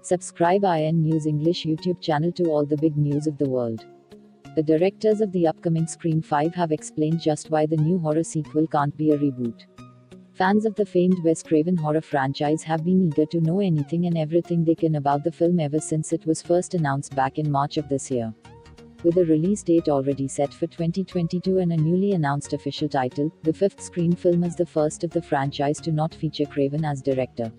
Subscribe IN News English YouTube channel to all the big news of the world. The directors of the upcoming Scream 5 have explained just why the new horror sequel can't be a reboot. Fans of the famed Wes Craven horror franchise have been eager to know anything and everything they can about the film ever since it was first announced back in March of this year. With a release date already set for 2022 and a newly announced official title, the fifth Scream film is the first of the franchise to not feature Craven as director.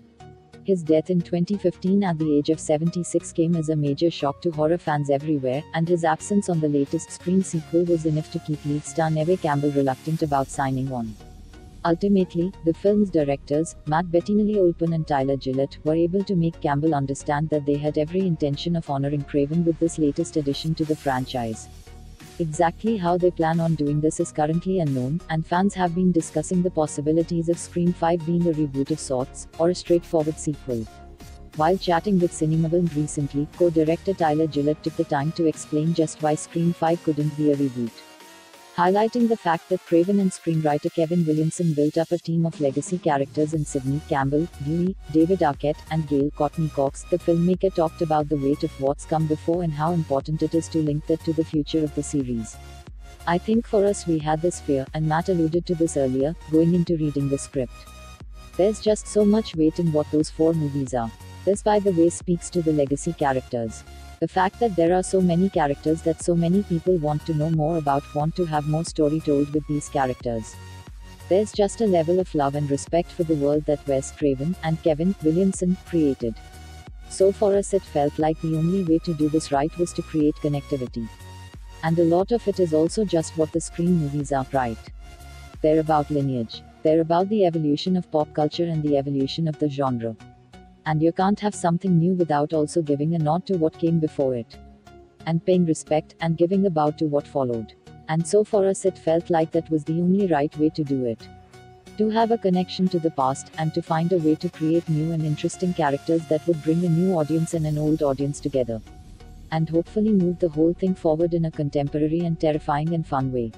His death in 2015 at the age of 76 came as a major shock to horror fans everywhere, and his absence on the latest Scream sequel was enough to keep lead star Neve Campbell reluctant about signing on. Ultimately, the film's directors, Bettinelli-Olpin and Tyler Gillett, were able to make Campbell understand that they had every intention of honoring Craven with this latest addition to the franchise. Exactly how they plan on doing this is currently unknown, and fans have been discussing the possibilities of Scream 5 being a reboot of sorts, or a straightforward sequel. While chatting with Cinemabund recently, co-director Tyler Gillett took the time to explain just why Scream 5 couldn't be a reboot. Highlighting the fact that Craven and screenwriter Kevin Williamson built up a team of legacy characters in Sidney Campbell, Dewey, David Arquette, and Gail Courtney Cox, the filmmaker talked about the weight of what's come before and how important it is to link that to the future of the series. I think for us we had this fear, and Matt alluded to this earlier, going into reading the script. There's just so much weight in what those 4 movies are. This, by the way, speaks to the legacy characters. The fact that there are so many characters that so many people want to know more about, want to have more story told with these characters. There's just a level of love and respect for the world that Wes Craven and Kevin Williamson created. So for us it felt like the only way to do this right was to create connectivity. And a lot of it is also just what the Scream movies are, right? They're about lineage. They're about the evolution of pop culture and the evolution of the genre. And you can't have something new without also giving a nod to what came before it. And paying respect, and giving a bow to what followed. And so for us it felt like that was the only right way to do it. To have a connection to the past, and to find a way to create new and interesting characters that would bring a new audience and an old audience together. And hopefully move the whole thing forward in a contemporary and terrifying and fun way.